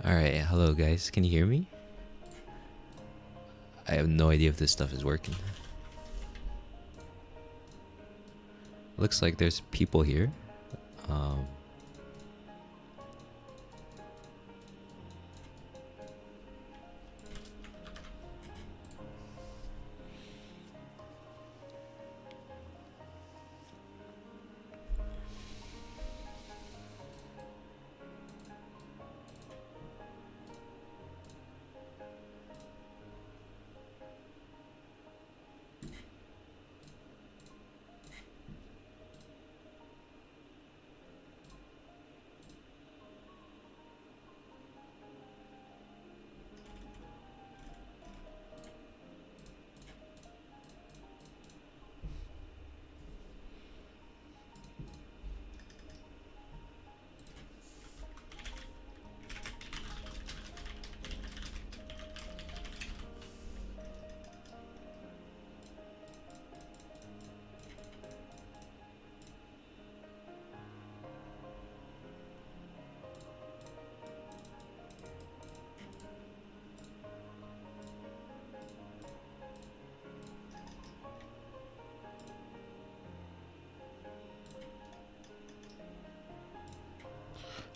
Alright, hello guys, can you hear me? I have no idea if this stuff is working. Looks like there's people here.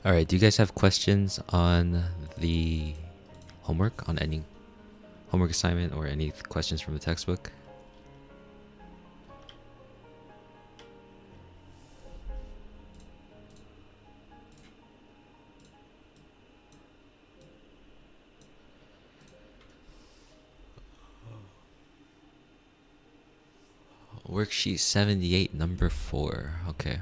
Alright, do you guys have questions on the homework, on any homework assignment, or any questions from the textbook? Worksheet 78, number 4. Okay.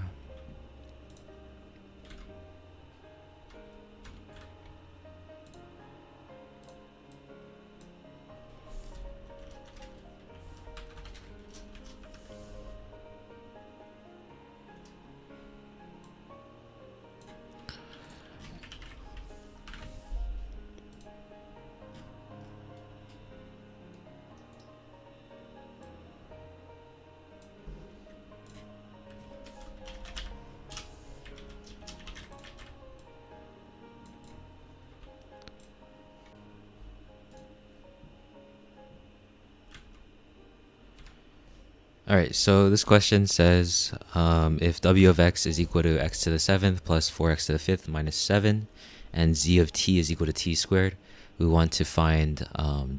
Alright, so this question says, if w of x is equal to x to the 7th plus 4x to the 5th minus 7, and z of t is equal to t squared, we want to find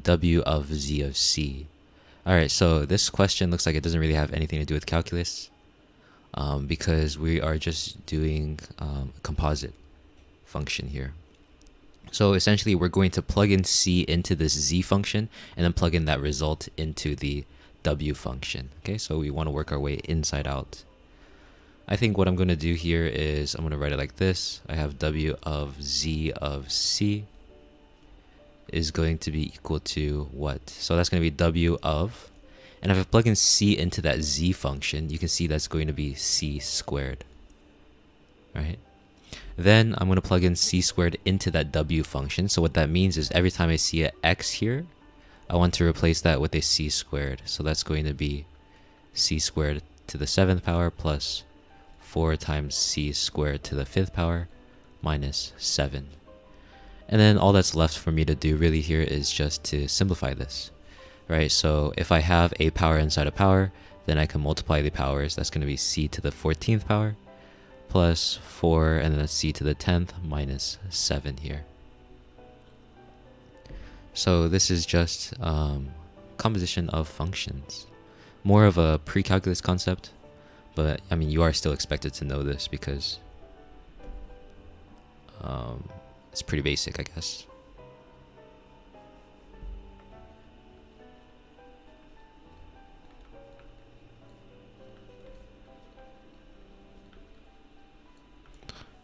w of z of c. Alright, so this question looks like it doesn't really have anything to do with calculus, because we are just doing a composite function here. So essentially we're going to plug in c into this z function and then plug in that result into the w function. Okay, so we want to work our way inside out. I think what I'm going to do here is I'm going to write it like this. I have w of z of c is going to be equal to what? So that's going to be w of, and if I plug in c into that z function, you can see that's going to be c squared, right? Then I'm going to plug in c squared into that w function. So what that means is every time I see an x here, I want to replace that with a c squared. So that's going to be c squared to the 7th power plus 4 times c squared to the 5th power minus 7. And then all that's left for me to do really here is just to simplify this, right? So if I have a power inside a power, then I can multiply the powers. That's going to be c to the 14th power plus 4, and then that's c to the 10th minus 7 here. So this is just composition of functions. More of a pre-calculus concept, but I mean, you are still expected to know this because it's pretty basic, I guess.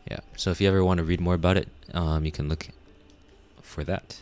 Yeah, so if you ever want to read more about it, you can look for that.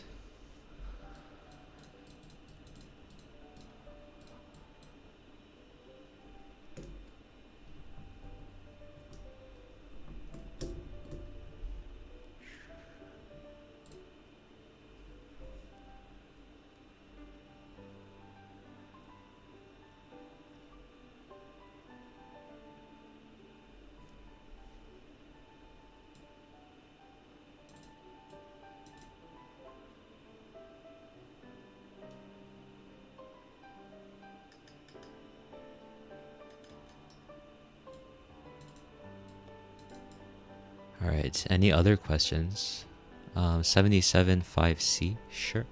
All right, any other questions? 77.5c, sure.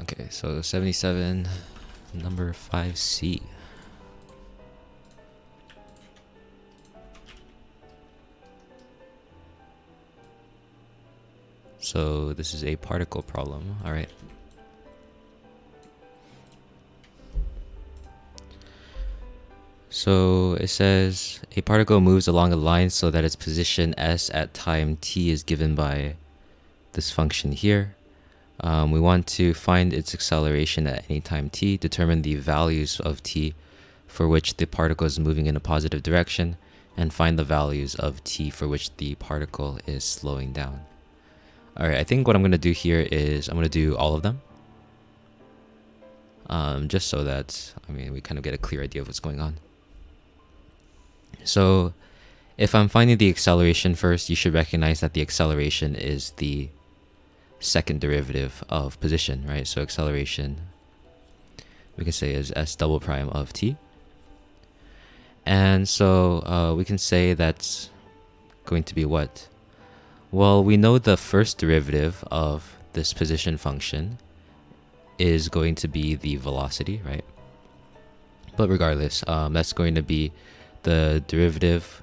Okay, so 77, number 5c. So this is a particle problem, all right. So it says a particle moves along a line so that its position s at time t is given by this function here. We want to find its acceleration at any time t, determine the values of t for which the particle is moving in a positive direction, and find the values of t for which the particle is slowing down. All right, I think what I'm going to do here is I'm going to do all of them. Just so that, I mean, we kind of get a clear idea of what's going on. So if I'm finding the acceleration first, you should recognize that the acceleration is the second derivative of position, right? So acceleration, we can say is s double prime of t. And so we can say that's going to be what? Well, we know the first derivative of this position function is going to be the velocity, right? But regardless, that's going to be the derivative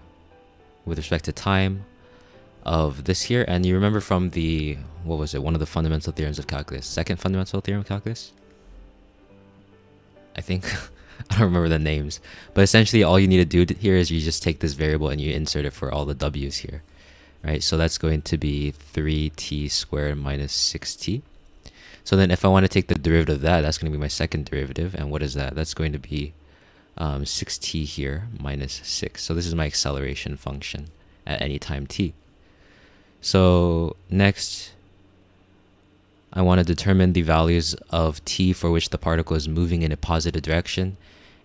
with respect to time of this here. And you remember from the, what was it? One of the fundamental theorems of calculus, second fundamental theorem of calculus? I think, I don't remember the names, but essentially all you need to do here is you just take this variable and you insert it for all the w's here. Right, so that's going to be 3t squared minus 6t. So then if I want to take the derivative of that, that's going to be my second derivative. And what is that? That's going to be 6t here minus 6. So this is my acceleration function at any time t. So next, I want to determine the values of t for which the particle is moving in a positive direction.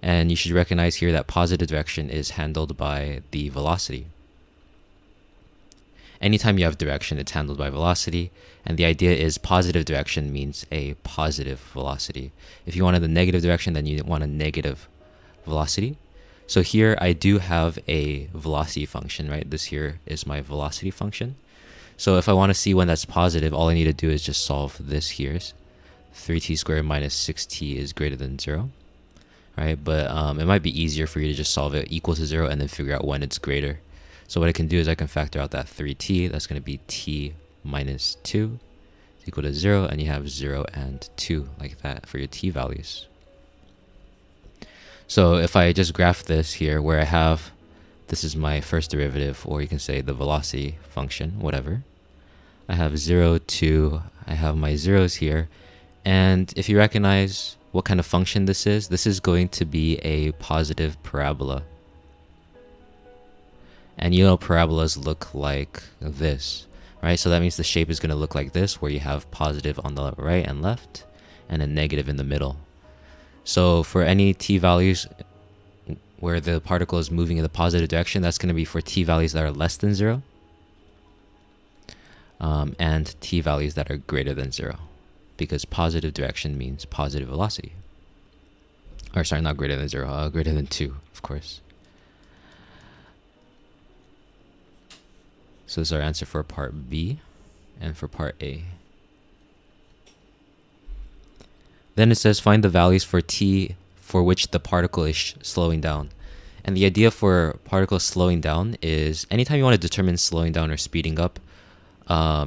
And you should recognize here that positive direction is handled by the velocity. Anytime you have direction, it's handled by velocity, and the idea is positive direction means a positive velocity. If you wanted the negative direction, then you want a negative velocity. So here I do have a velocity function, right? This here is my velocity function. So if I want to see when that's positive, all I need to do is just solve this here. 3t squared minus 6t is greater than 0, right? But it might be easier for you to just solve it equal to 0 and then figure out when it's greater. So what I can do is I can factor out that 3t. That's going to be t minus 2 is equal to 0, and you have 0 and 2 like that for your t values. So if I just graph this here, where I have, this is my first derivative, or you can say the velocity function, whatever. I have 0, 2, I have my zeros here. And if you recognize what kind of function this is going to be a positive parabola. And you know parabolas look like this, right? So that means the shape is going to look like this, where you have positive on the right and left, and a negative in the middle. So for any t values where the particle is moving in the positive direction, that's going to be for t values that are less than 0, and t values that are greater than 0, because positive direction means positive velocity. Or sorry, not greater than 0, greater than 2, of course. So this is our answer for part B and for part A. Then it says find the values for t for which the particle is slowing down. And the idea for particles slowing down is anytime you want to determine slowing down or speeding up,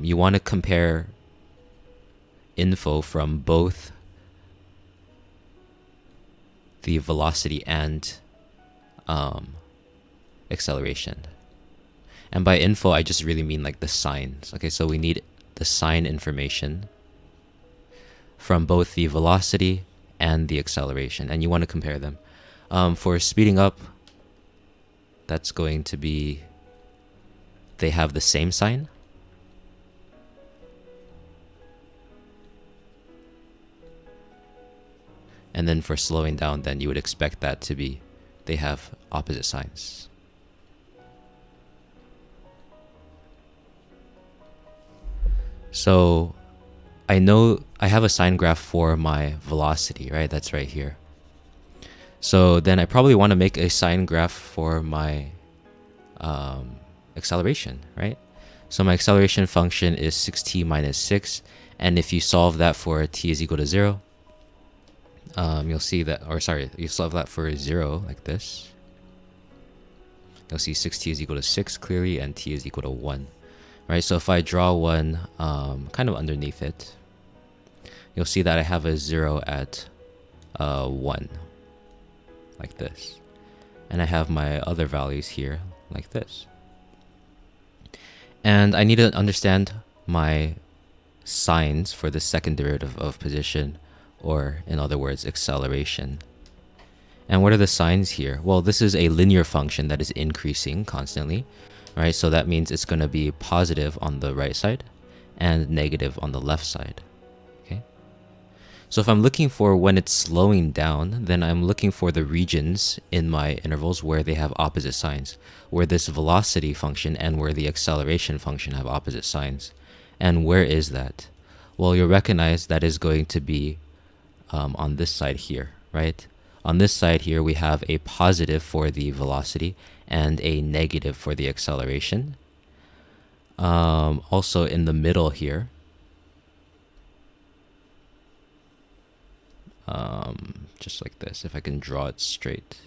you want to compare info from both the velocity and acceleration. And by info, I just really mean like the signs. Okay, so we need the sign information from both the velocity and the acceleration, and you want to compare them. For speeding up, that's going to be, they have the same sign. And then for slowing down, then you would expect that to be, they have opposite signs. So I know I have a sign graph for my velocity, right? That's right here. So then I probably want to make a sign graph for my acceleration, right? So my acceleration function is 6t minus 6. And if you solve that for t is equal to 0, you'll see that, or sorry, you solve that for 0 like this. You'll see 6t is equal to 6 clearly, and t is equal to 1. Right, so if I draw one kind of underneath it, you'll see that I have a 0 at 1, like this. And I have my other values here, like this. And I need to understand my signs for the second derivative of position, or in other words, acceleration. And what are the signs here? Well, this is a linear function that is increasing constantly. Right, so that means it's going to be positive on the right side and negative on the left side. Okay. So if I'm looking for when it's slowing down, then I'm looking for the regions in my intervals where they have opposite signs, where this velocity function and where the acceleration function have opposite signs. And where is that? Well, you'll recognize that is going to be on this side here, right? On this side here, we have a positive for the velocity and a negative for the acceleration. Also in the middle here, just like this, if I can draw it straight.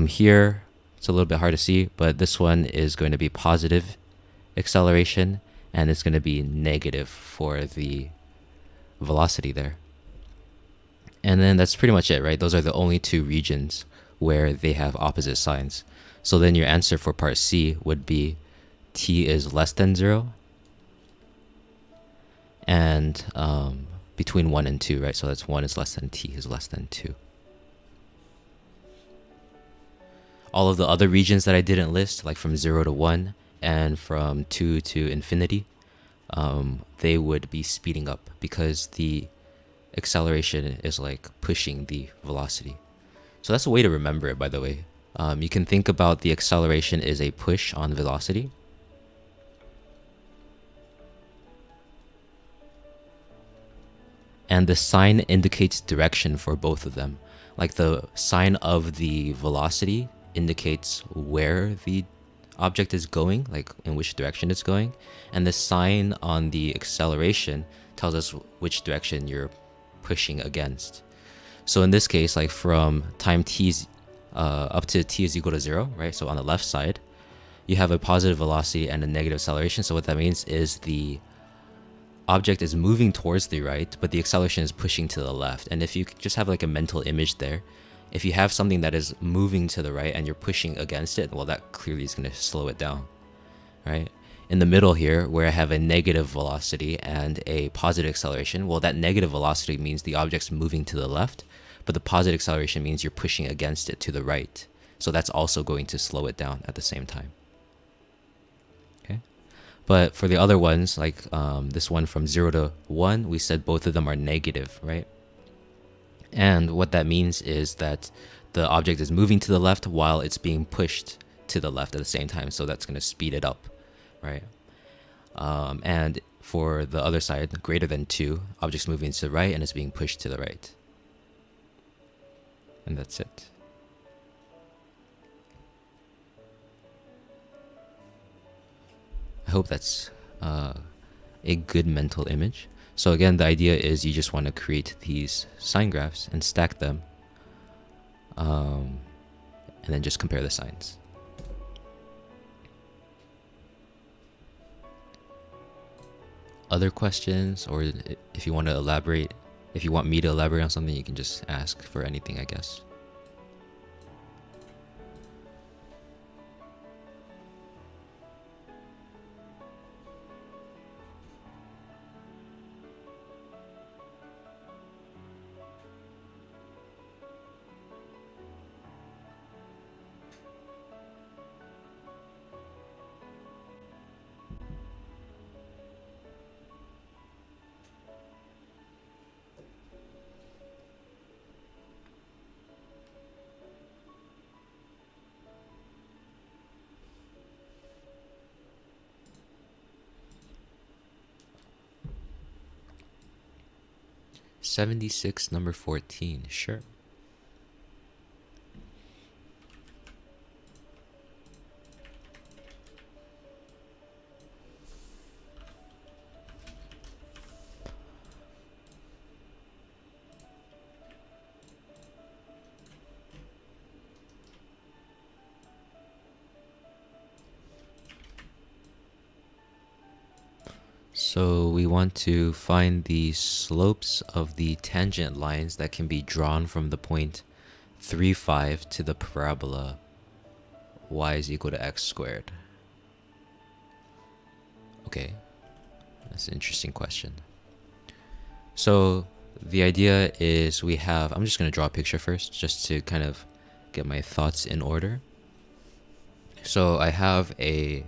Here, it's a little bit hard to see, but this one is going to be positive acceleration, and it's going to be negative for the velocity there. And then that's pretty much it, right? Those are the only two regions where they have opposite signs. So then your answer for part C would be t is less than 0 and between 1 and 2, right? So that's 1 is less than t is less than 2. All of the other regions that I didn't list, like from 0 to 1 and from 2 to infinity, they would be speeding up because the acceleration is like pushing the velocity. So that's a way to remember it, by the way. You can think about the acceleration is a push on velocity. And the sign indicates direction for both of them. Like the sign of the velocity indicates where the object is going, like in which direction it's going. And the sign on the acceleration tells us which direction you're pushing against. So in this case, like from time t up to t is equal to 0, right? So on the left side, you have a positive velocity and a negative acceleration. So what that means is the object is moving towards the right, but the acceleration is pushing to the left. And if you just have like a mental image there, if you have something that is moving to the right and you're pushing against it, well, that clearly is going to slow it down, right? In the middle here, where I have a negative velocity and a positive acceleration, well, that negative velocity means the object's moving to the left, but the positive acceleration means you're pushing against it to the right. So that's also going to slow it down at the same time. Okay. But for the other ones, like this one from 0 to 1, we said both of them are negative, right? And what that means is that the object is moving to the left while it's being pushed to the left at the same time. So that's going to speed it up, right? And for the other side, greater than 2, object's moving to the right and it's being pushed to the right. And that's it. I hope that's a good mental image. So again, the idea is you just want to create these sine graphs and stack them, and then just compare the signs. Other questions, or if you want to elaborate, if you want me to elaborate on something, you can just ask for anything, I guess. '76, number 14, sure. So we want to find the slopes of the tangent lines that can be drawn from the point 3, 5 to the parabola y is equal to x squared. Okay, that's an interesting question. So the idea is we have, I'm just going to draw a picture first just to kind of get my thoughts in order. So I have a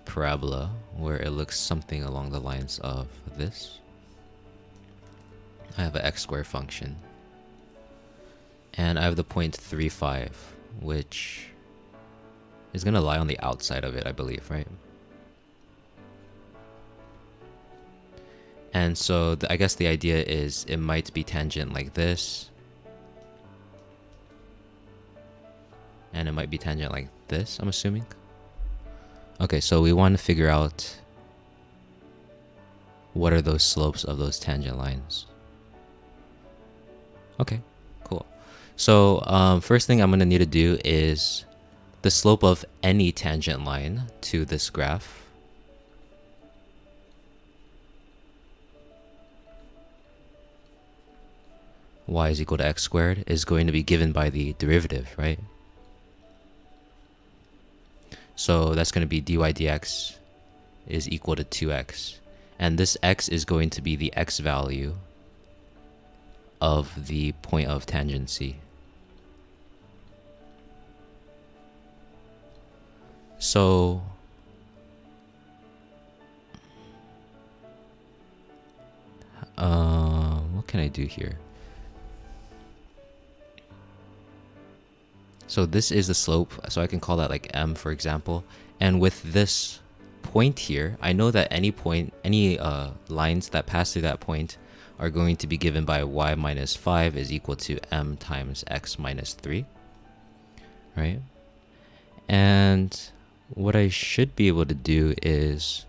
parabola where it looks something along the lines of this. I have an x squared function, and I have the point 3, 5, which is going to lie on the outside of it, I believe, right? And so I guess the idea is it might be tangent like this, and it might be tangent like this, I'm assuming. Okay, so we want to figure out what are those slopes of those tangent lines. Okay, cool. So first thing I'm going to need to do is the slope of any tangent line to this graph. Y is equal to x squared is going to be given by the derivative, right? So that's going to be dy dx is equal to 2x. And this x is going to be the x value of the point of tangency. So what can I do here? So this is the slope, so I can call that like m, for example. And with this point here, I know that any point, any lines that pass through that point are going to be given by y minus 5 is equal to m times x minus 3, right? And what I should be able to do is,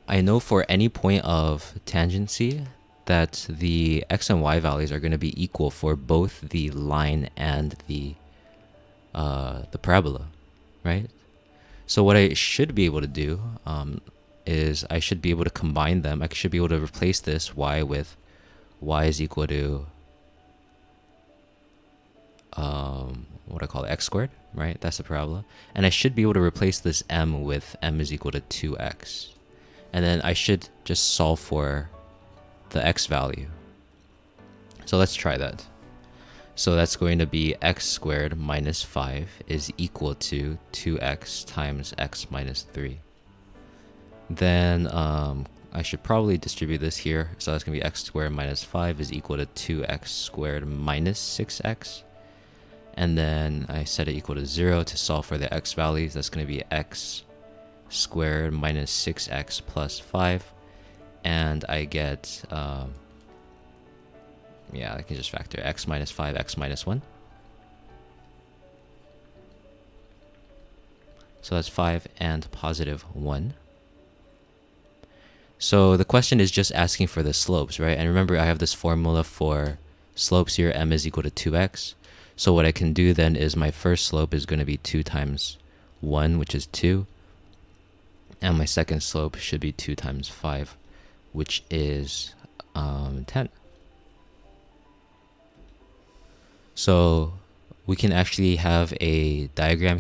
I know for any point of tangency, that the x and y values are going to be equal for both the line and the parabola, right? So what I should be able to do is I should be able to combine them. I should be able to replace this y with y is equal to what I call it, x squared, right? That's the parabola. And I should be able to replace this m with m is equal to 2x. And then I should just solve for the x value. So let's try that. So that's going to be x squared minus 5 is equal to 2x times x minus 3. Then I should probably distribute this here. So that's going to be x squared minus 5 is equal to 2x squared minus 6x. And then I set it equal to 0 to solve for the x values. That's going to be x squared minus 6x plus 5. And I get, yeah, I can just factor x minus 5, x minus 1. So that's 5 and positive 1. So the question is just asking for the slopes, right? And remember, I have this formula for slopes here, m is equal to 2x. So what I can do then is my first slope is going to be 2 times 1, which is 2. And my second slope should be 2 times 5, which is 10. So we can actually have a diagram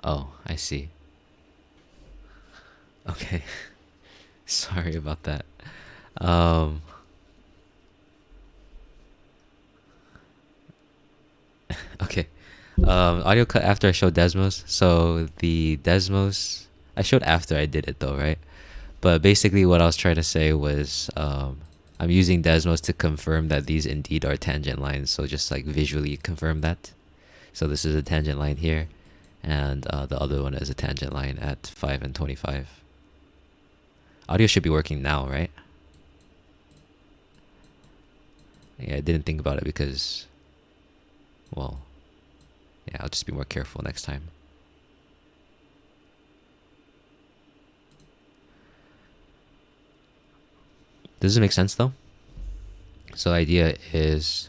Oh, I see. Okay. Sorry about that. Um, okay. Audio cut after I showed Desmos. So the Desmos, I showed after I did it though, right? But basically, what I was trying to say was, I'm using Desmos to confirm that these indeed are tangent lines. So just like visually confirm that. So this is a tangent line here, and the other one is a tangent line at 5 and 25. Audio should be working now, right? Yeah, I didn't think about it because, well, yeah, I'll just be more careful next time. Does it make sense though? So the idea is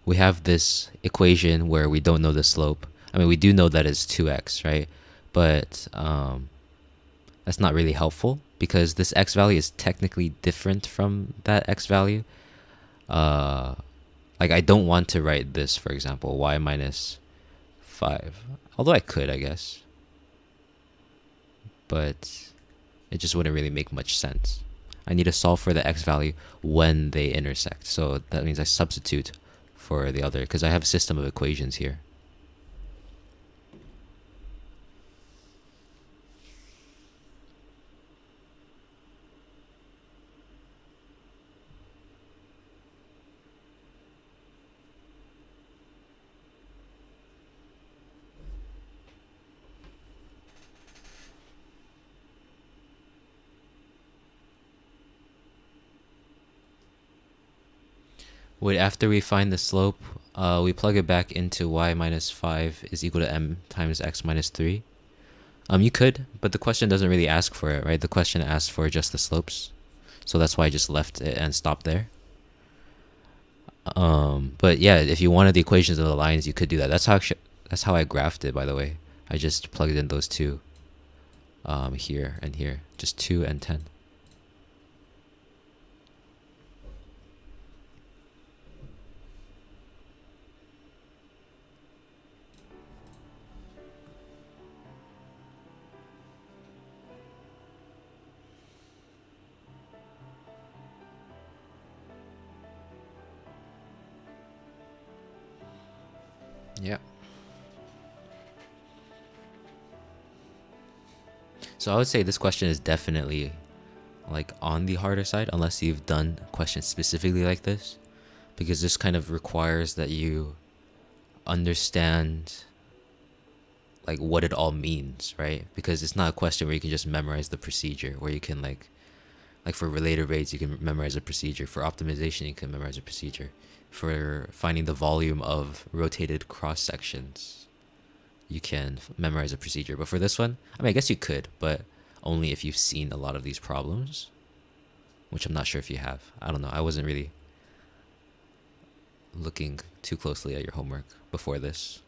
we have this equation where we don't know the slope. I mean, we do know that it's 2x, right? But that's not really helpful because this x value is technically different from that x value. Like I don't want to write this, for example, y minus 5. Although I could, I guess. But it just wouldn't really make much sense. I need to solve for the x value when they intersect. So that means I substitute for the other because I have a system of equations here. Wait, after we find the slope, we plug it back into y minus 5 is equal to m times x minus 3. You could, but the question doesn't really ask for it, right? The question asks for just the slopes. So that's why I just left it and stopped there. But yeah, if you wanted the equations of the lines, you could do that. That's how I graphed it, by the way. I just plugged in those two here and here. Just 2 and 10. Yeah. So I would say this question is definitely like on the harder side unless you've done questions specifically like this, because this kind of requires that you understand like what it all means, right? Because it's not a question where you can just memorize the procedure, where you can like for related rates you can memorize a procedure, for optimization you can memorize a procedure, for finding the volume of rotated cross sections you can memorize a procedure. But for this one, I mean, I guess you could, but only if you've seen a lot of these problems, which I'm not sure if you have. I don't know. I wasn't really looking too closely at your homework before this.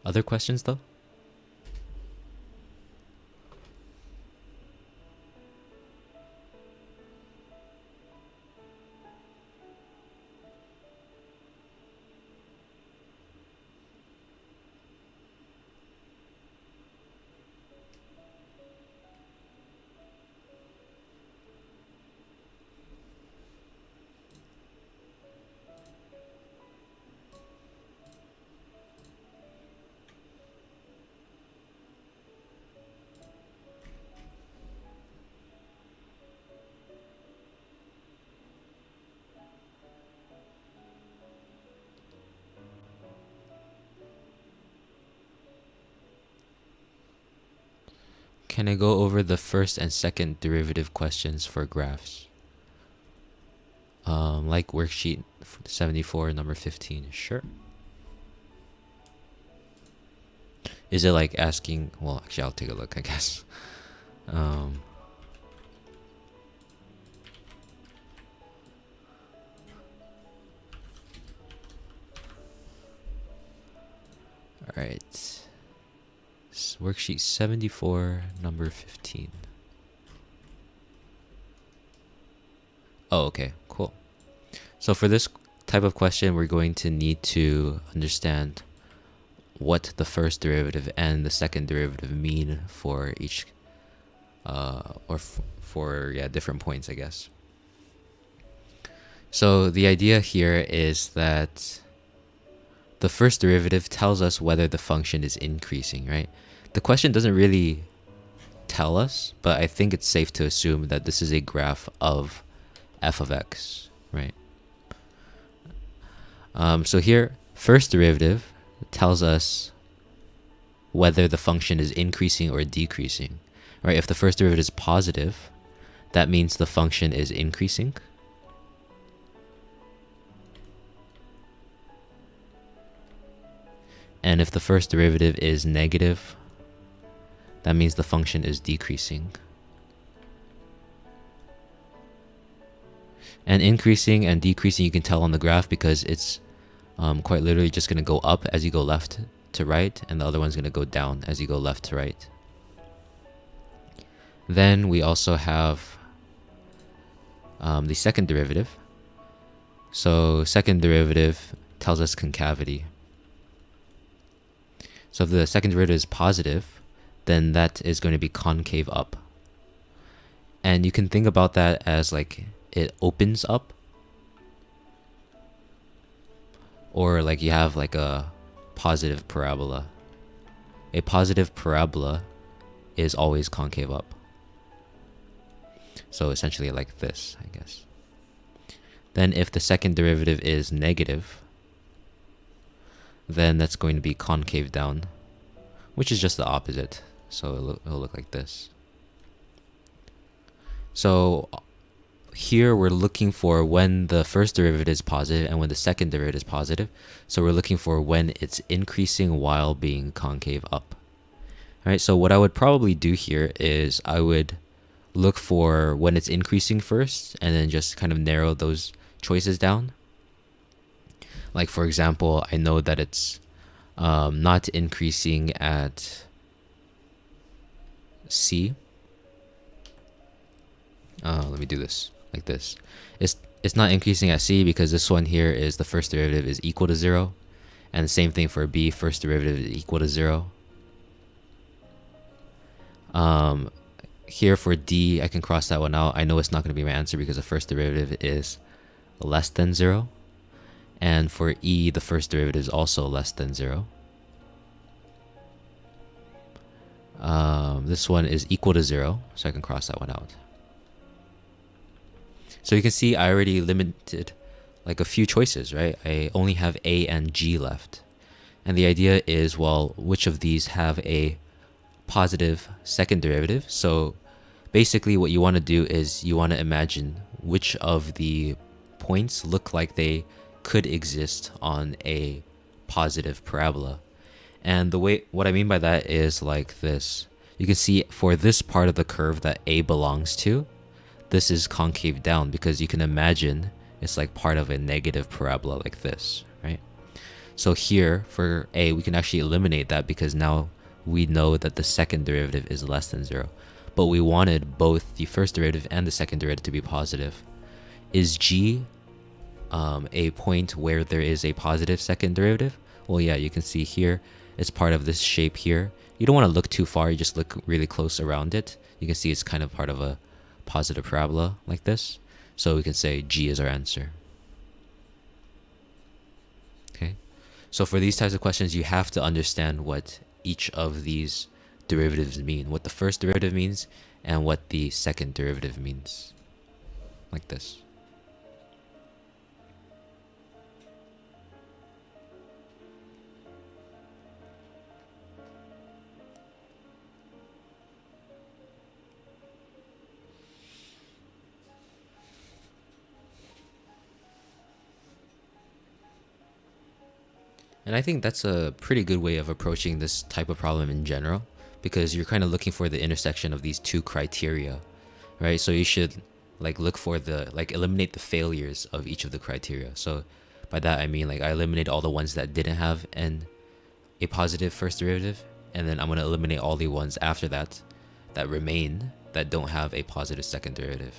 Other questions though? Can I go over the first and second derivative questions for graphs? Like worksheet 74, number 15. Sure. Is it like asking? Well, actually, I'll take a look, I guess. All right. Worksheet 74, number 15. Oh, okay, cool. So for this type of question, we're going to need to understand what the first derivative and the second derivative mean for each, for different points, I guess. So the idea here is that the first derivative tells us whether the function is increasing, right? The question doesn't really tell us, but I think it's safe to assume that this is a graph of f of x, right? So here, first derivative tells us whether the function is increasing or decreasing, right? If the first derivative is positive, that means the function is increasing. And if the first derivative is negative, that means the function is decreasing. And increasing and decreasing you can tell on the graph because it's quite literally just going to go up as you go left to right, and the other one's going to go down as you go left to right. Then we also have the second derivative. So second derivative tells us concavity. So if the second derivative is positive, then that is going to be concave up. And you can think about that as like it opens up, or like you have like a positive parabola. A positive parabola is always concave up. So essentially like this, I guess. Then if the second derivative is negative, then that's going to be concave down, which is just the opposite. So it'll look like this. So here we're looking for when the first derivative is positive and when the second derivative is positive. So we're looking for when it's increasing while being concave up. All right, so what I would probably do here is I would look for when it's increasing first and then just kind of narrow those choices down. Like for example, I know that it's not increasing at C. Let me do this like this. It's not increasing at C because this one here is the first derivative is equal to 0. And the same thing for B, first derivative is equal to 0. Here for D, I can cross that one out. I know it's not going to be my answer because the first derivative is less than 0. And for E, the first derivative is also less than 0. This one is equal to 0, so I can cross that one out. So you can see I already limited like a few choices, right? I only have A and G left. And the idea is, well, which of these have a positive second derivative? So basically what you want to do is you want to imagine which of the points look like they could exist on a positive parabola. And what I mean by that is like this. You can see for this part of the curve that A belongs to, this is concave down because you can imagine it's like part of a negative parabola like this, right? So here for A, we can actually eliminate that because now we know that the second derivative is less than 0. But we wanted both the first derivative and the second derivative to be positive. Is G a point where there is a positive second derivative? Well, yeah, you can see here it's part of this shape here. You don't want to look too far, you just look really close around it. You can see it's kind of part of a positive parabola like this. So we can say G is our answer. Okay, so for these types of questions, you have to understand what each of these derivatives mean, what the first derivative means and what the second derivative means, like this. And I think that's a pretty good way of approaching this type of problem in general, because you're kind of looking for the intersection of these two criteria, right? So you should like look for eliminate the failures of each of the criteria. So by that I mean like I eliminate all the ones that didn't have a positive first derivative, and then I'm going to eliminate all the ones after that that remain that don't have a positive second derivative.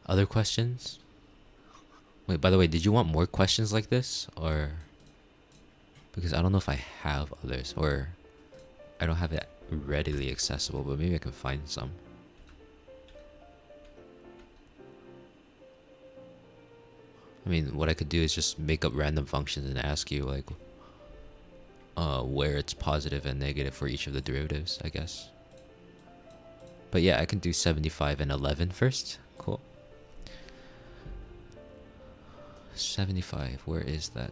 Other questions? Wait, by the way, did you want more questions like this? Or... because I don't know if I have others, or I don't have it readily accessible, but maybe I can find some. I mean, what I could do is just make up random functions and ask you, like, where it's positive and negative for each of the derivatives, I guess. But yeah, I can do 75 and 11 first. Cool. 75, where is that?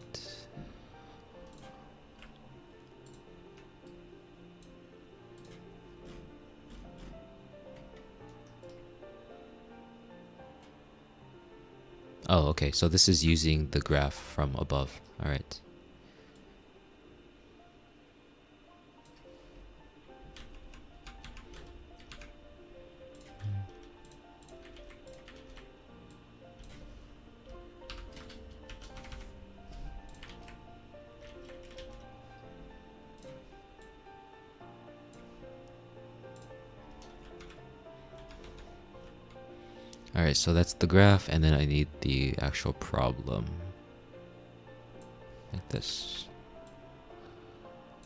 Oh, okay, so this is using the graph from above. All right. Alright, so that's the graph, and then I need the actual problem. Like this.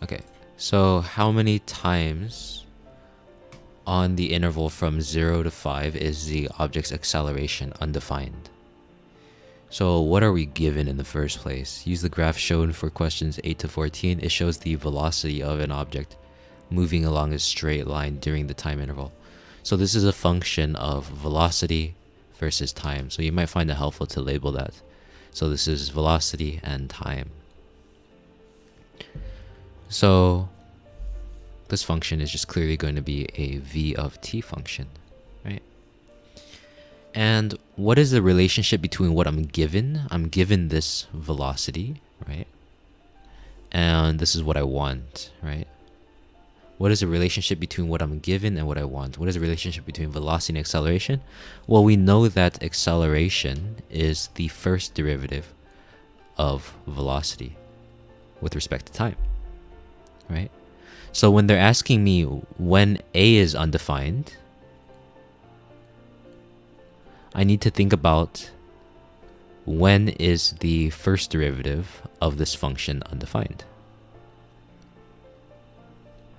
Okay, so how many times on the interval from 0 to 5 is the object's acceleration undefined? So what are we given in the first place? Use the graph shown for questions 8 to 14. It shows the velocity of an object moving along a straight line during the time interval. So this is a function of velocity versus time. So you might find it helpful to label that. So this is velocity and time. So this function is just clearly going to be a v of t function, right? And what is the relationship between what I'm given? I'm given this velocity, right? And this is what I want, right? What is the relationship between what I'm given and what I want? What is the relationship between velocity and acceleration? Well, we know that acceleration is the first derivative of velocity with respect to time, right? So when they're asking me when a is undefined, I need to think about when is the first derivative of this function undefined.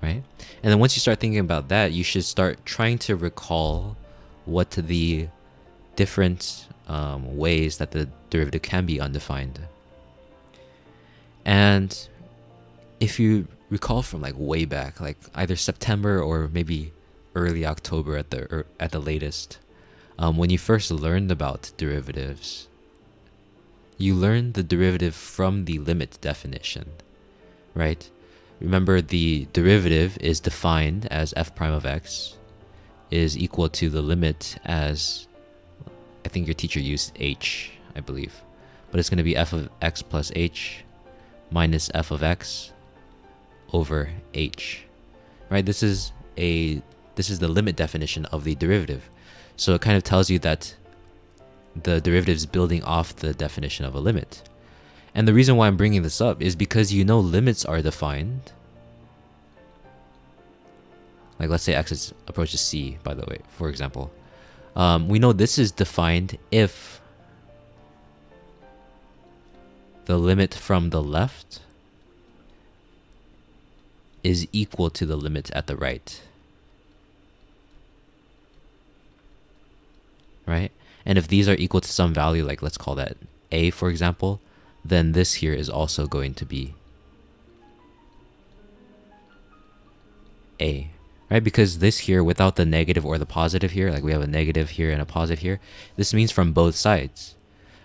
Right? And then once you start thinking about that, you should start trying to recall what the different ways that the derivative can be undefined. And if you recall from like way back, like either September or maybe early October at the latest, when you first learned about derivatives, you learned the derivative from the limit definition, right? Remember, the derivative is defined as f prime of x is equal to the limit as, I think your teacher used h, I believe. But it's going to be f of x plus h minus f of x over h, right? This is the limit definition of the derivative. So it kind of tells you that the derivative is building off the definition of a limit. And the reason why I'm bringing this up is because you know limits are defined. Like let's say x approaches c, by the way, for example. We know this is defined if the limit from the left is equal to the limit at the right. Right? And if these are equal to some value, like let's call that a, for example, then this here is also going to be a, right? Because this here, without the negative or the positive here, like we have a negative here and a positive here, this means from both sides,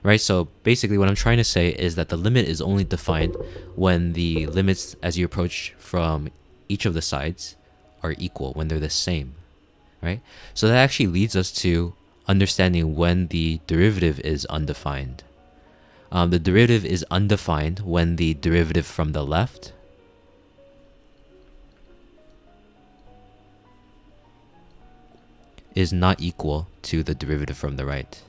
right? So basically what I'm trying to say is that the limit is only defined when the limits as you approach from each of the sides are equal, when they're the same, right? So that actually leads us to understanding when the derivative is undefined. The derivative is undefined when the derivative from the left is not equal to the derivative from the right.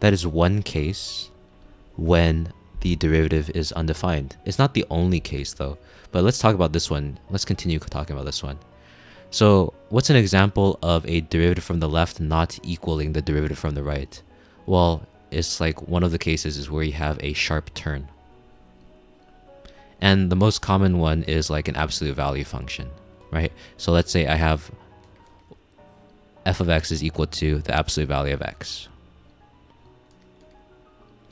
That is one case when the derivative is undefined. It's not the only case though, but let's talk about this one. Let's continue talking about this one. So what's an example of a derivative from the left not equaling the derivative from the right? Well, it's like one of the cases is where you have a sharp turn. And the most common one is like an absolute value function, right? So let's say I have f of x is equal to the absolute value of x,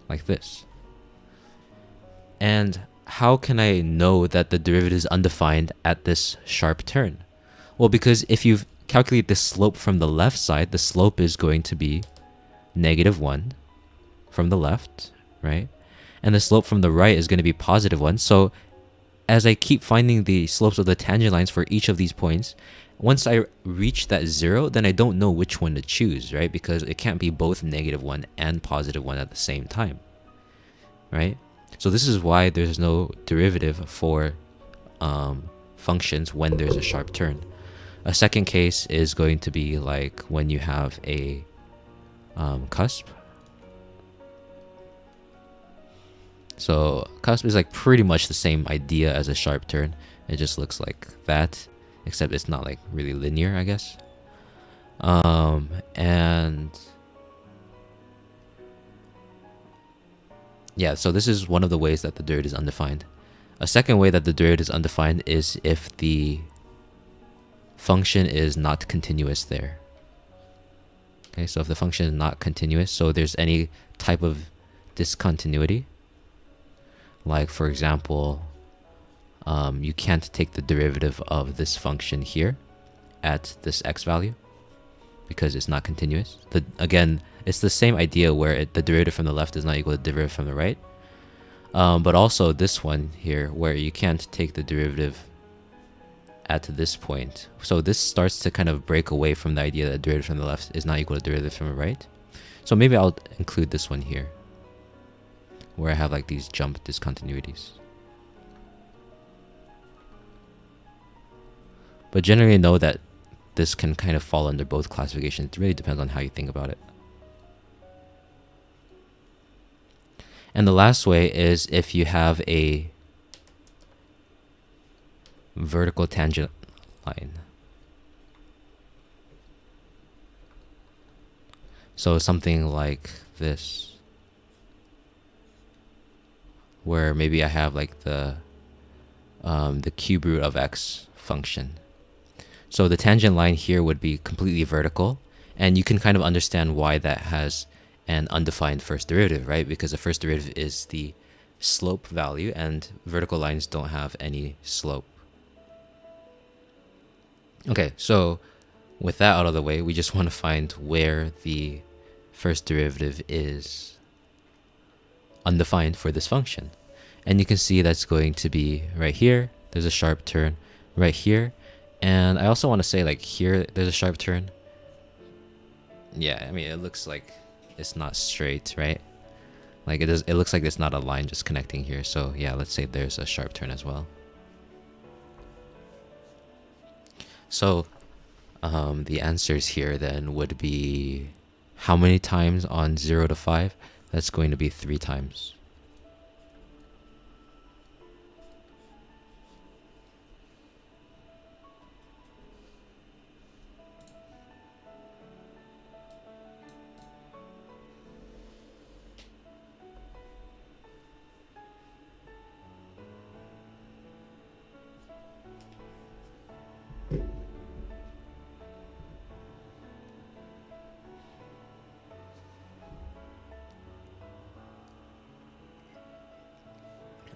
like this. And how can I know that the derivative is undefined at this sharp turn? Well, because if you calculate the slope from the left side, the slope is going to be -1 from the left, right? And the slope from the right is going to be +1. So as I keep finding the slopes of the tangent lines for each of these points, once I reach that 0, then I don't know which one to choose, right? Because it can't be both -1 and +1 at the same time, right? So this is why there's no derivative for functions when there's a sharp turn. A second case is going to be like when you have a cusp. So cusp is like pretty much the same idea as a sharp turn. It just looks like that, except it's not like really linear, I guess. And yeah, so this is one of the ways that the derivative is undefined. A second way that the derivative is undefined is if the function is not continuous there. Okay, so if the function is not continuous, so there's any type of discontinuity, like for example, you can't take the derivative of this function here at this x value because it's not continuous. Again, it's the same idea where the derivative from the left is not equal to the derivative from the right. But also this one here where you can't take the derivative at this point. So this starts to kind of break away from the idea that the derivative from the left is not equal to the derivative from the right. So maybe I'll include this one here where I have like these jump discontinuities. But generally know that this can kind of fall under both classifications. It really depends on how you think about it. And the last way is if you have a vertical tangent line. So something like this, where maybe I have like the cube root of x function. So the tangent line here would be completely vertical, and you can kind of understand why that has an undefined first derivative, right? Because the first derivative is the slope value, and vertical lines don't have any slope. Okay, so with that out of the way, we just want to find where the first derivative is undefined for this function. And you can see that's going to be right here. There's a sharp turn right here. And I also want to say like here, there's a sharp turn. Yeah, I mean, it looks like it's not straight, right? Like it looks like it's not a line just connecting here. So yeah, let's say there's a sharp turn as well. So the answers here then would be how many times on 0 to 5? That's going to be 3 times.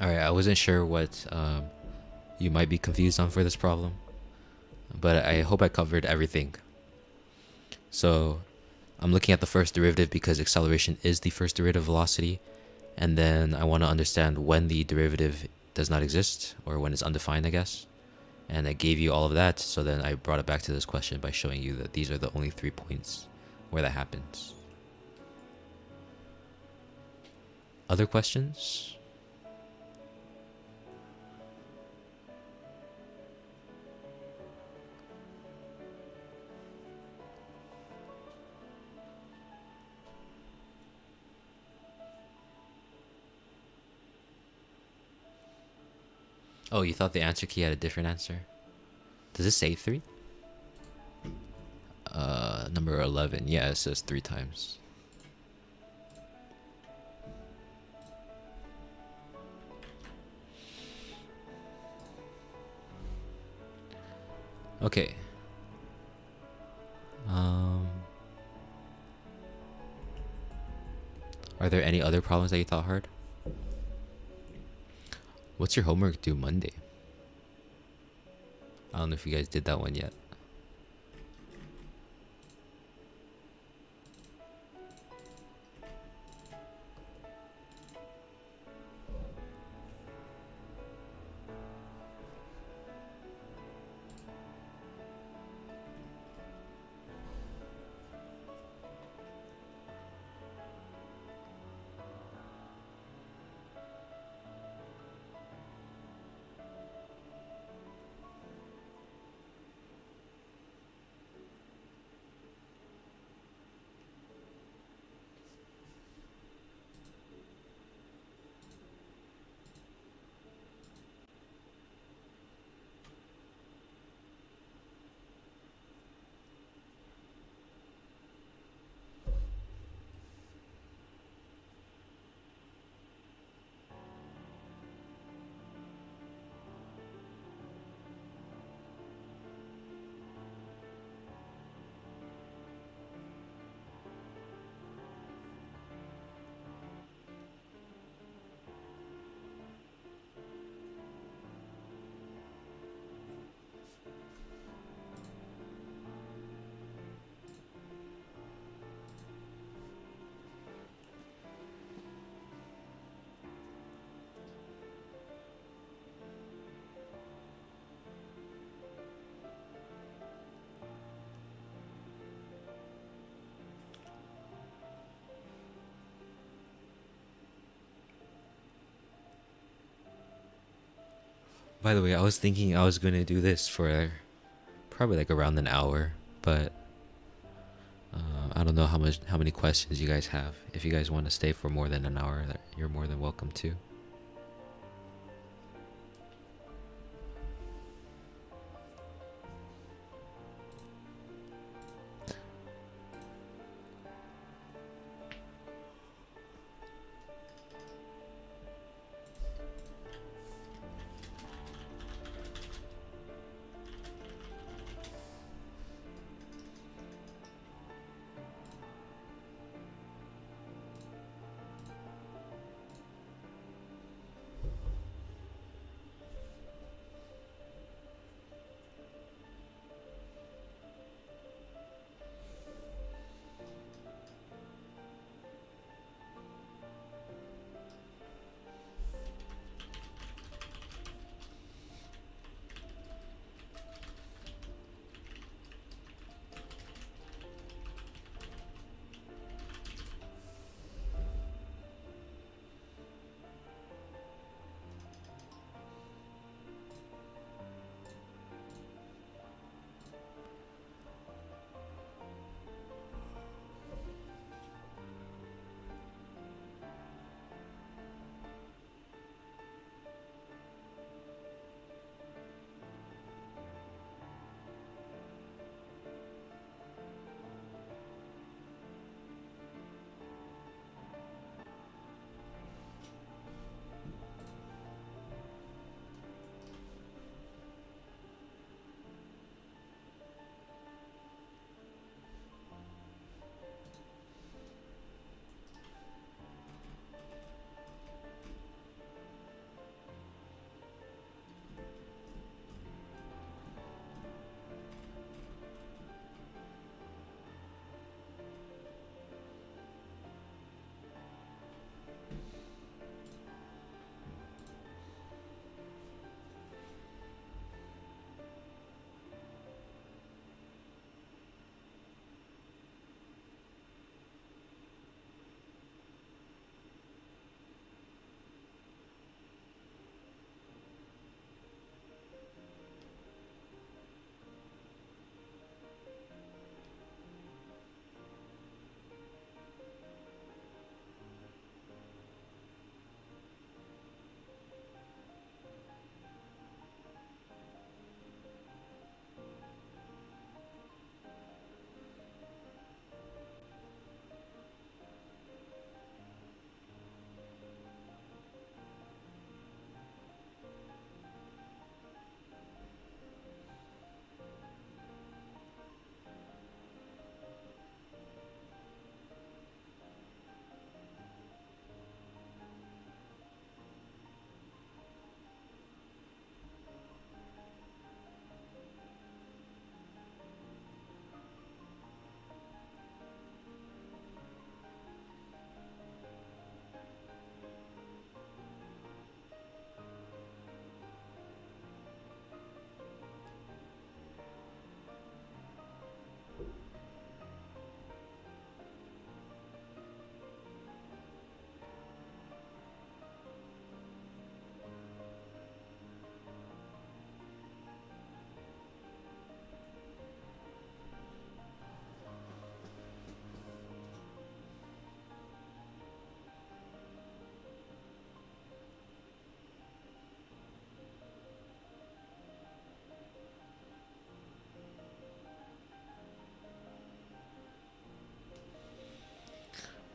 Alright, I wasn't sure what you might be confused on for this problem, but I hope I covered everything. So I'm looking at the first derivative because acceleration is the first derivative of velocity, and then I want to understand when the derivative does not exist, or when it's undefined, I guess. And I gave you all of that, so then I brought it back to this question by showing you that these are the only 3 points where that happens. Other questions? Oh, you thought the answer key had a different answer? Does it say 3? number 11. Yeah, it says 3 times. Okay. Are there any other problems that you thought hard? What's your homework due Monday? I don't know if you guys did that one yet. By the way, I was thinking I was going to do this for probably like around an hour, but I don't know how many questions you guys have. If you guys want to stay for more than an hour, you're more than welcome to.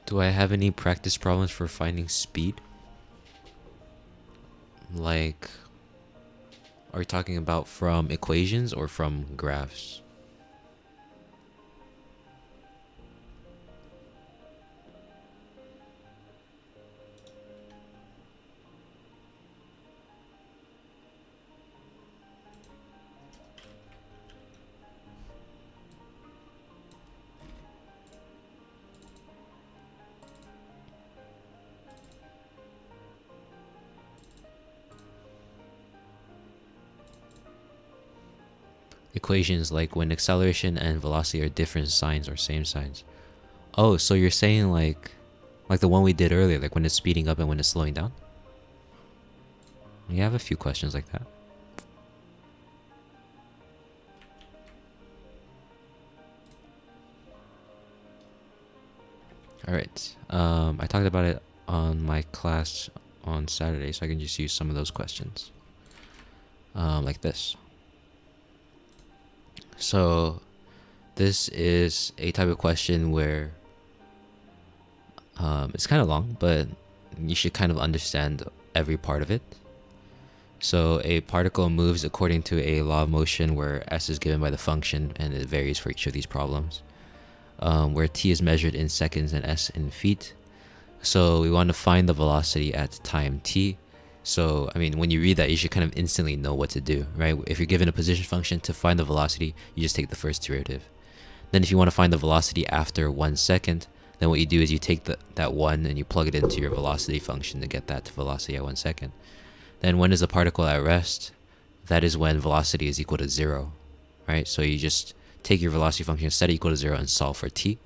Do I have any practice problems for finding speed? Like, are we talking about from equations or from graphs? Equations like when acceleration and velocity are different signs or same signs. Oh, so you're saying like the one we did earlier, like when it's speeding up and when it's slowing down? We have a few questions like that. All right. I talked about it on my class on Saturday, so I can just use some of those questions. Like this. So this is a type of question where it's kind of long, but you should kind of understand every part of it. So a particle moves according to a law of motion where s is given by the function, and it varies for each of these problems, where t is measured in seconds and s in feet. So we want to find the velocity at time t. So, I mean, when you read that, you should kind of instantly know what to do, right? If you're given a position function, to find the velocity, you just take the first derivative. Then if you want to find the velocity after 1 second, then what you do is you take that 1 and you plug it into your velocity function to get that to velocity at 1 second. Then when is the particle at rest? That is when velocity is equal to 0, right? So you just take your velocity function, set it equal to 0, and solve for t.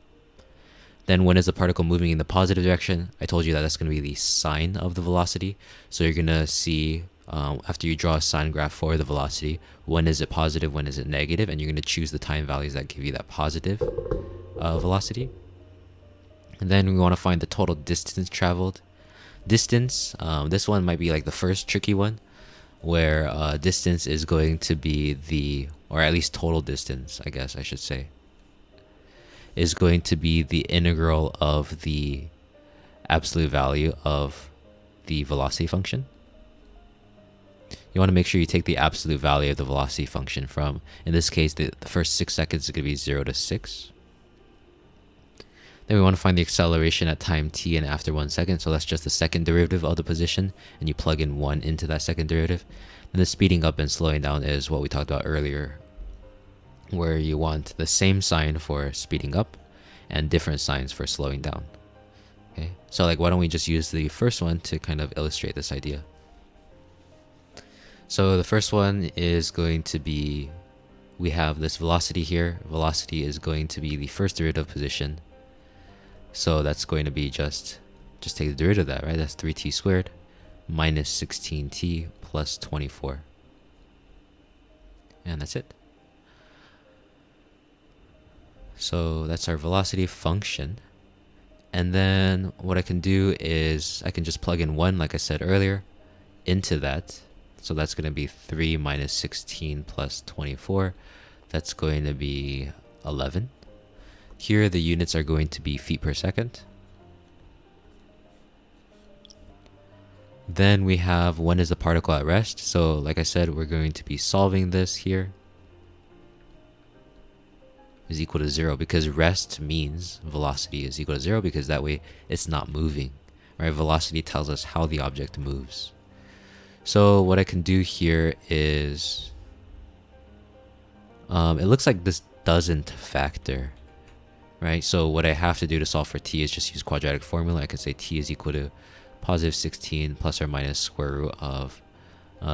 Then when is the particle moving in the positive direction? I told you that that's going to be the sign of the velocity. So you're going to see, after you draw a sine graph for the velocity, when is it positive, when is it negative, and you're going to choose the time values that give you that positive velocity. And then we want to find the total distance traveled. Distance, this one might be like the first tricky one, where distance is going to be the, or at least total distance, I guess I should say, is going to be the integral of the absolute value of the velocity function. You want to make sure you take the absolute value of the velocity function from, in this case, the first 6 seconds is going to be 0 to 6. Then we want to find the acceleration at time t and after 1 second. So that's just the second derivative of the position, and you plug in 1 into that second derivative. And the speeding up and slowing down is what we talked about earlier, where you want the same sign for speeding up and different signs for slowing down. Okay, so like, why don't we just use the first one to kind of illustrate this idea? So the first one is going to be, we have this velocity here. Velocity is going to be the first derivative position. So that's going to be just take the derivative of that, right? That's 3t squared minus 16t plus 24. And that's it. So that's our velocity function. And then what I can do is I can just plug in 1, like I said earlier, into that. So that's going to be 3 minus 16 plus 24. That's going to be 11. Here the units are going to be feet per second. Then we have when is the particle at rest. So like I said, we're going to be solving this here. Is equal to 0, because rest means velocity is equal to 0, because that way it's not moving, right? Velocity tells us how the object moves. So what I can do here is, it looks like this doesn't factor, right? So what I have to do to solve for t is just use quadratic formula. I can say t is equal to positive 16 plus or minus square root of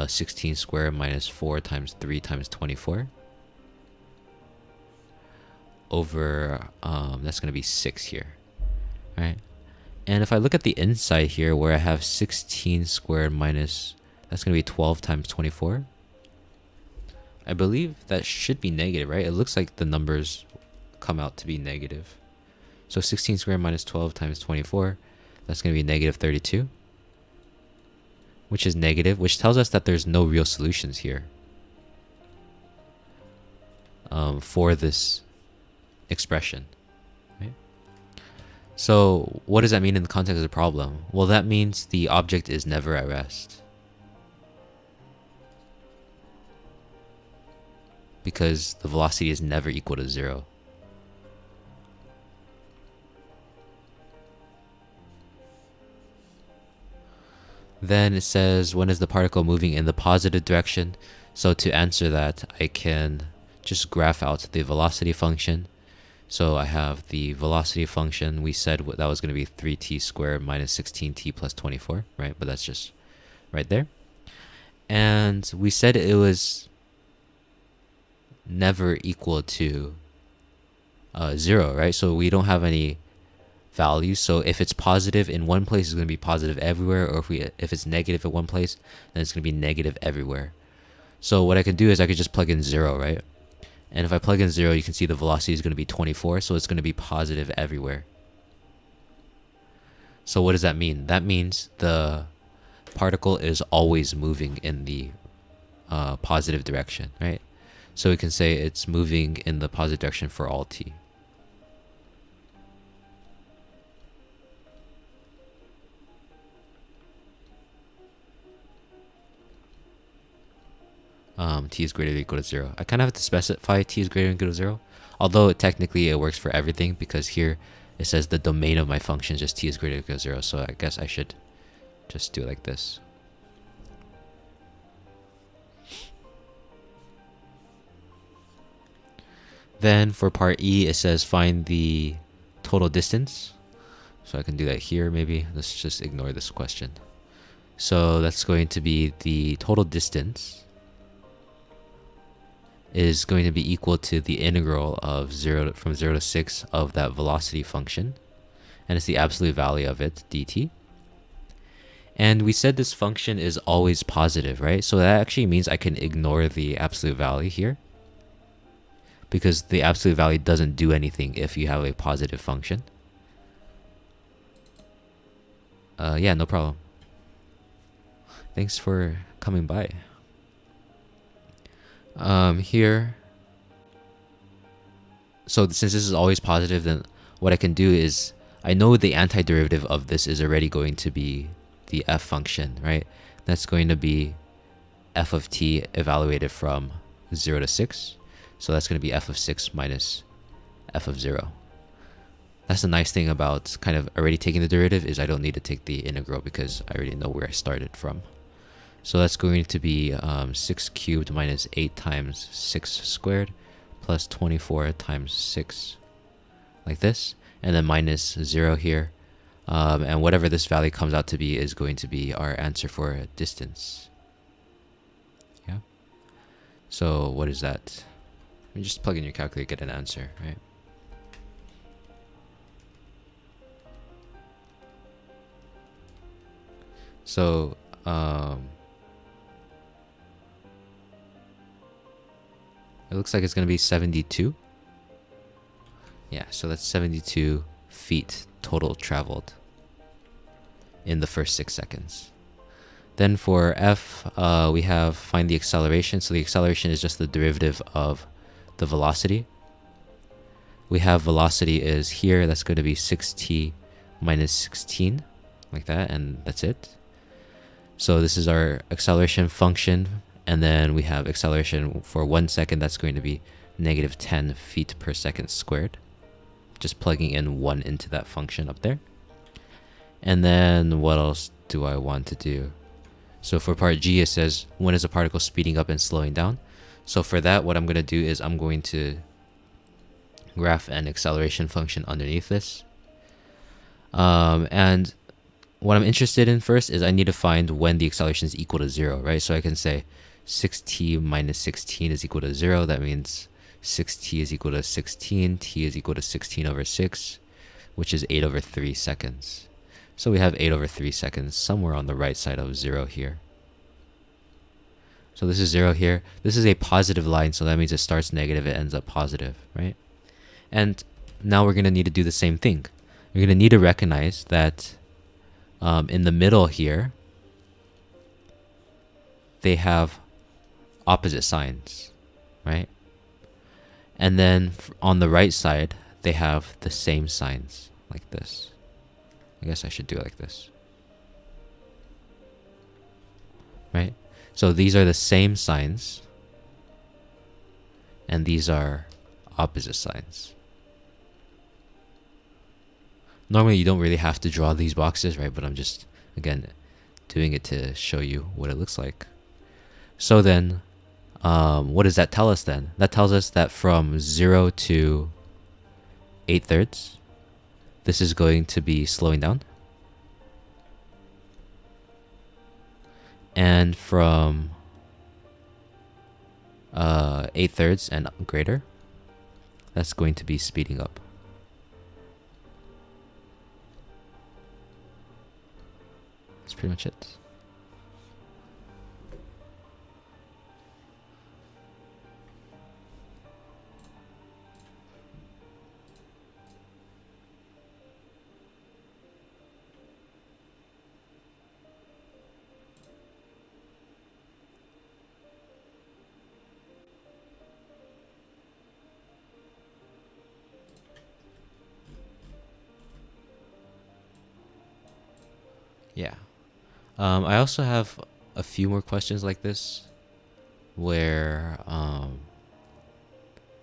16 squared minus 4 times 3 times 24. Over, that's going to be 6 here, right? And if I look at the inside here, where I have 16 squared minus, that's going to be 12 times 24. I believe that should be negative, right? It looks like the numbers come out to be negative. So 16 squared minus 12 times 24, that's going to be negative 32, which is negative, which tells us that there's no real solutions here for this expression, right? So what does that mean in the context of the problem? Well, that means the object is never at rest, because the velocity is never equal to 0. Then it says, when is the particle moving in the positive direction? So to answer that, I can just graph out the velocity function. So I have the velocity function. We said that was going to be 3t squared minus 16t plus 24, right? But that's just right there. And we said it was never equal to 0, right? So we don't have any values. So if it's positive in one place, it's going to be positive everywhere. Or if it's negative at one place, then it's going to be negative everywhere. So what I can do is I could just plug in 0, right? And if I plug in 0, you can see the velocity is going to be 24. So it's going to be positive everywhere. So what does that mean? That means the particle is always moving in the positive direction, right? So we can say it's moving in the positive direction for all t. T is greater than or equal to 0. I kind of have to specify t is greater than or equal to 0, although technically it works for everything, because here it says the domain of my function is just t is greater than or equal to 0. So I guess I should just do it like this. Then for part E, it says find the total distance. So I can do that here maybe. Let's just ignore this question. So that's going to be the total distance is going to be equal to the integral of from 0 to 6 of that velocity function. And it's the absolute value of it, dt. And we said this function is always positive, right? So that actually means I can ignore the absolute value here, because the absolute value doesn't do anything if you have a positive function. Yeah, no problem. Thanks for coming by. Here, so since this is always positive, then what I can do is, I know the antiderivative of this is already going to be the f function, right? That's going to be f of t evaluated from 0 to 6. So that's going to be f of 6 minus f of 0. That's the nice thing about kind of already taking the derivative, is I don't need to take the integral because I already know where I started from. So that's going to be 6 cubed minus 8 times 6 squared plus 24 times 6, like this. And then minus 0 here. And whatever this value comes out to be is going to be our answer for distance. Yeah. So what is that? You just plug in your calculator, get an answer, right? So it looks like it's going to be 72. Yeah, so that's 72 feet total traveled in the first 6 seconds. Then for f, we have find the acceleration. So the acceleration is just the derivative of the velocity. We have velocity is here, that's going to be 6t minus 16, like that, and that's it. So this is our acceleration function, and then we have acceleration for 1 second, that's going to be negative 10 feet per second squared. Just plugging in 1 into that function up there. And then what else do I want to do? So for part G, it says, when is a particle speeding up and slowing down? So for that, what I'm going to do is I'm going to graph an acceleration function underneath this. And what I'm interested in first is I need to find when the acceleration is equal to 0, right? So I can say 6t minus 16 is equal to 0. That means 6t is equal to 16. T is equal to 16 over 6, which is 8 over 3 seconds. So we have 8 over 3 seconds somewhere on the right side of 0 here. So this is 0 here. This is a positive line, so that means it starts negative, it ends up positive, right? And now we're going to need to do the same thing. We're going to need to recognize that in the middle here, they have opposite signs, right? And then on the right side, they have the same signs. like this. I guess I should do it like this. Right? So these are the same signs, and these are opposite signs. Normally you don't really have to draw these boxes, right? But I'm just, again, doing it to show you what it looks like. So then, what does that tell us then? That tells us that from 0 to 8/3, this is going to be slowing down. And from 8/3 and greater, that's going to be speeding up. That's pretty much it. Yeah. I also have a few more questions like this where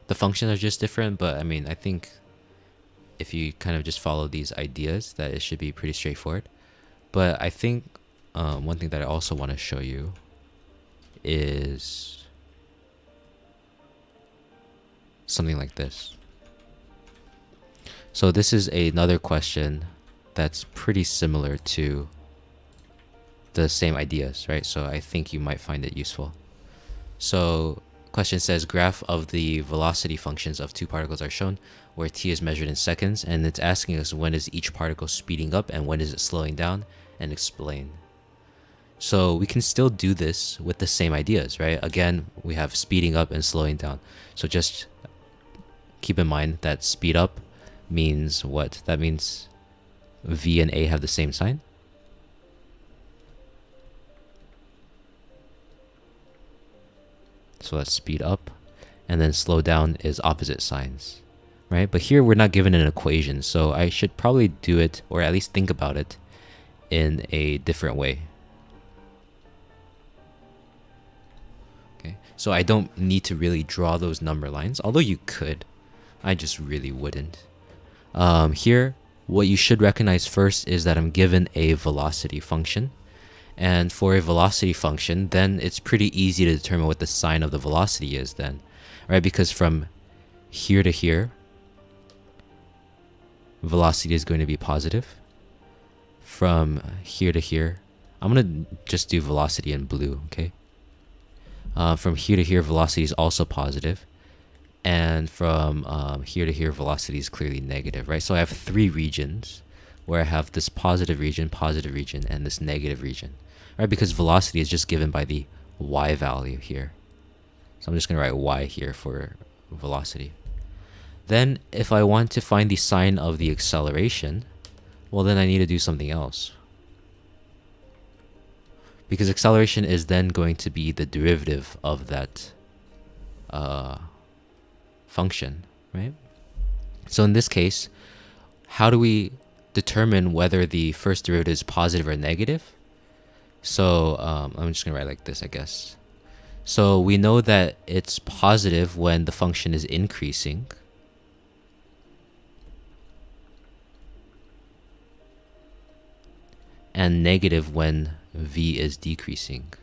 the functions are just different, but I mean, I think if you kind of just follow these ideas, that it should be pretty straightforward. But I think one thing that I also want to show you is something like this. So this is another question that's pretty similar to the same ideas, right? So I think you might find it useful. So question says, graph of the velocity functions of two particles are shown where t is measured in seconds, and it's asking us when is each particle speeding up and when is it slowing down, and explain. So we can still do this with the same ideas, right? Again, we have speeding up and slowing down. So just keep in mind that speed up means what? That means v and a have the same sign. So let's speed up, and then slow down is opposite signs, right? But here we're not given an equation, so I should probably do it, or at least think about it, in a different way. Okay, so I don't need to really draw those number lines, although you could. I just really wouldn't. Here, what you should recognize first is that I'm given a velocity function. And for a velocity function, then it's pretty easy to determine what the sign of the velocity is then, right? Because from here to here, velocity is going to be positive. From here to here, I'm going to just do velocity in blue, okay? From here to here, velocity is also positive. And from here to here, velocity is clearly negative, right? So I have three regions where I have this positive region, and this negative region, right? Because velocity is just given by the y value here. So I'm just going to write y here for velocity. Then if I want to find the sign of the acceleration, well, then I need to do something else. Because acceleration is then going to be the derivative of that function, right? So in this case, how do we determine whether the first derivative is positive or negative? So I'm just gonna write like this, I guess. So we know that it's positive when the function is increasing, and negative when v is decreasing.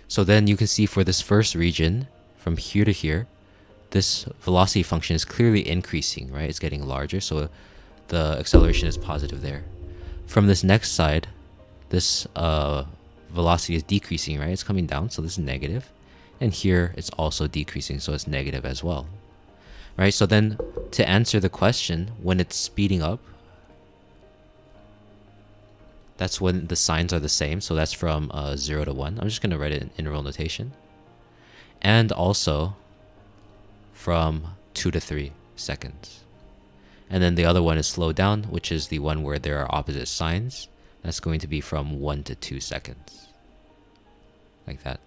So then you can see for this first region, from here to here, this velocity function is clearly increasing, right? It's getting larger, so the acceleration is positive there. From this next side, this velocity is decreasing, right? It's coming down, so this is negative. And here it's also decreasing, so it's negative as well, right? So then to answer the question, when it's speeding up, that's when the signs are the same. So that's from 0 to 1. I'm just going to write it in interval notation. And also from 2 to 3 seconds. And then the other one is slow down, which is the one where there are opposite signs. That's going to be from 1 to 2 seconds. Like that.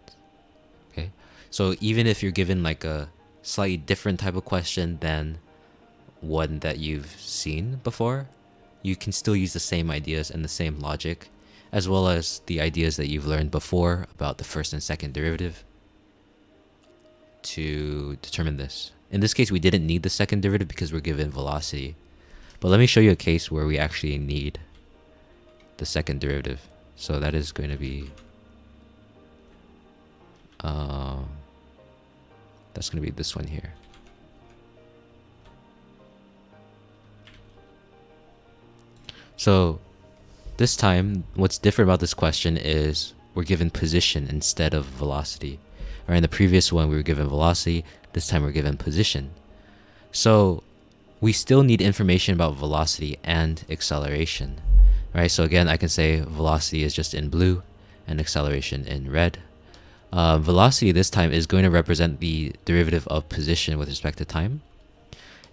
Okay. So even if you're given like a slightly different type of question than one that you've seen before, you can still use the same ideas and the same logic, as well as the ideas that you've learned before about the first and second derivative to determine this. In this case, we didn't need the second derivative because we're given velocity. But let me show you a case where we actually need the second derivative. So that is going to be that's going to be this one here. So this time, what's different about this question is we're given position instead of velocity. Or in the previous one, we were given velocity. This time we're given position. So we still need information about velocity and acceleration, right? So again, I can say velocity is just in blue and acceleration in red. Velocity this time is going to represent the derivative of position with respect to time.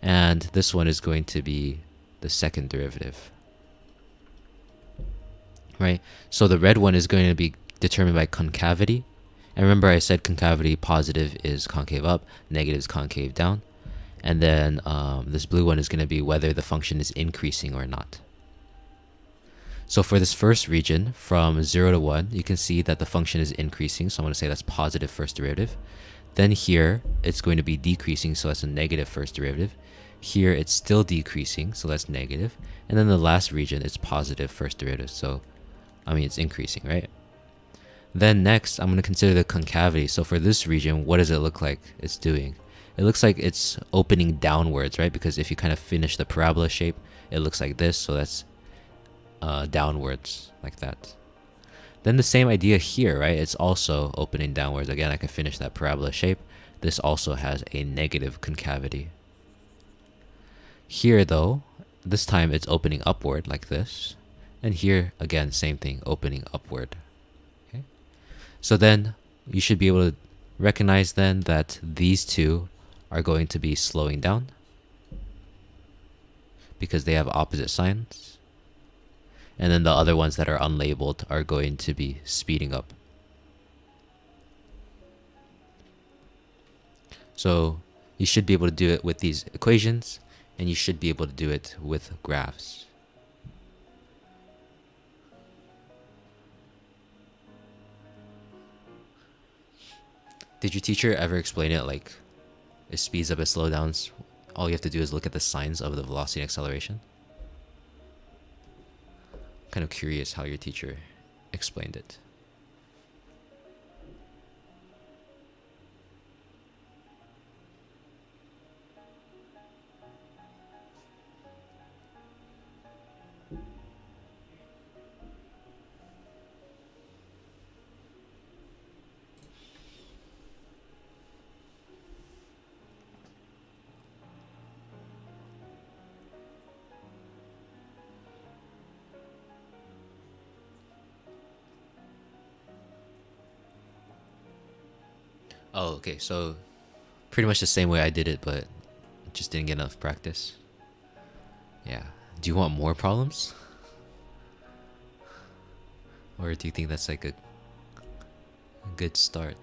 And this one is going to be the second derivative, right? So the red one is going to be determined by concavity. And remember I said concavity, positive is concave up, negative is concave down. And then this blue one is going to be whether the function is increasing or not. So for this first region, from 0 to 1, you can see that the function is increasing. So I'm going to say that's positive first derivative. Then here, it's going to be decreasing, so that's a negative first derivative. Here, it's still decreasing, so that's negative. And then the last region, it's positive first derivative. So, I mean, it's increasing, right? Then next, I'm going to consider the concavity. So for this region, what does it look like it's doing? It looks like it's opening downwards, right? Because if you kind of finish the parabola shape, it looks like this. So that's downwards, like that. Then the same idea here, right? It's also opening downwards. Again, I can finish that parabola shape. This also has a negative concavity. Here, though, this time it's opening upward, like this. And here, again, same thing, opening upward. Okay. So then you should be able to recognize then that these two are going to be slowing down because they have opposite signs. And then the other ones that are unlabeled are going to be speeding up. So you should be able to do it with these equations, and you should be able to do it with graphs. Did your teacher ever explain it like it speeds up and slows down? All you have to do is look at the signs of the velocity and acceleration? Kind of curious how your teacher explained it. Oh, okay, so pretty much the same way I did it, but just didn't get enough practice. Yeah. Do you want more problems? Or do you think that's like a good start?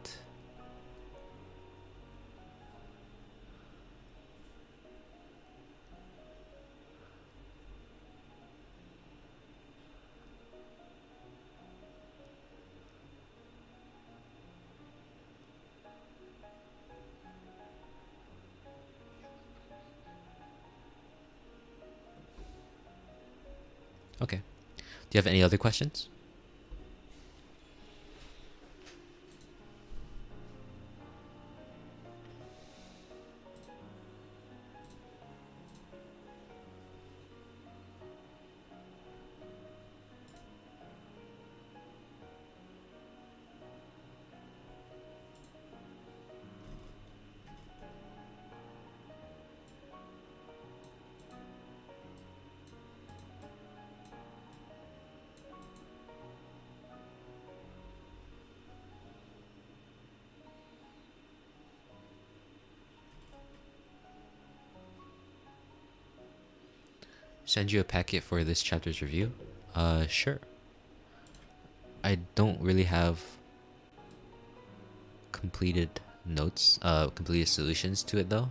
Okay. Do you have any other questions? Send you a packet for this chapter's review? Sure. I don't really have completed notes, completed solutions to it though.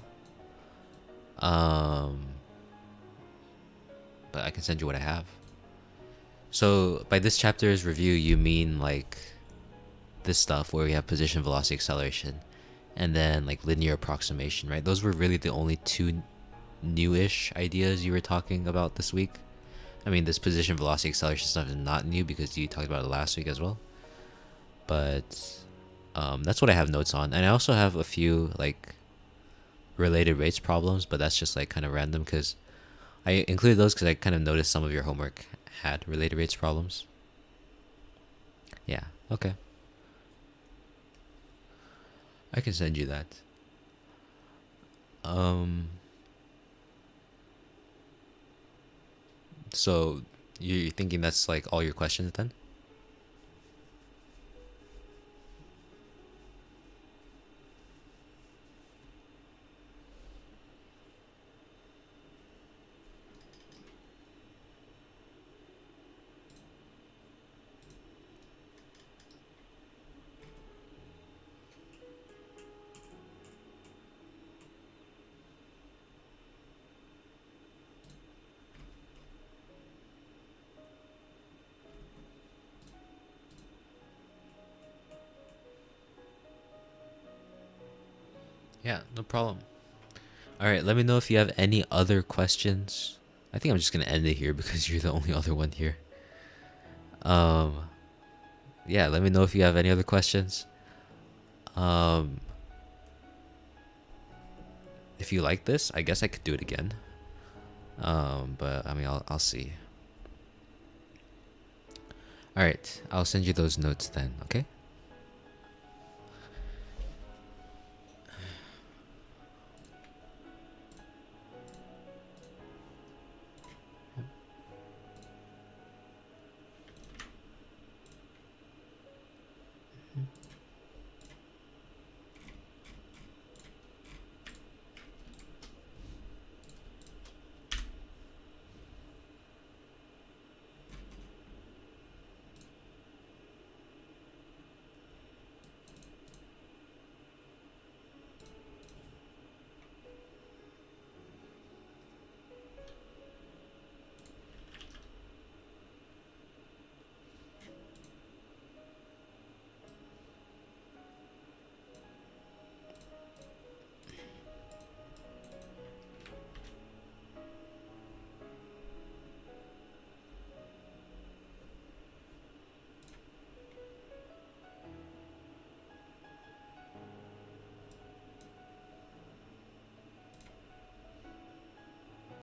but I can send you what I have. So by this chapter's review, you mean like this stuff where we have position, velocity, acceleration, and then like linear approximation, right? Those were really the only two newish ideas you were talking about this week. I mean, this position, velocity, acceleration stuff is not new because you talked about it last week as well. But that's what I have notes on. And I also have a few like related rates problems, but that's just like kind of random because I included those because I kind of noticed some of your homework had related rates problems. Yeah, okay. I can send you that. So you're thinking that's like all your questions then? Yeah, no problem. All right, let me know if you have any other questions. I think I'm just gonna end it here because you're the only other one here. Um, yeah, let me know if you have any other questions. Um, if you like this, I guess I could do it again. But I mean, I'll see. All right, I'll send you those notes then. Okay.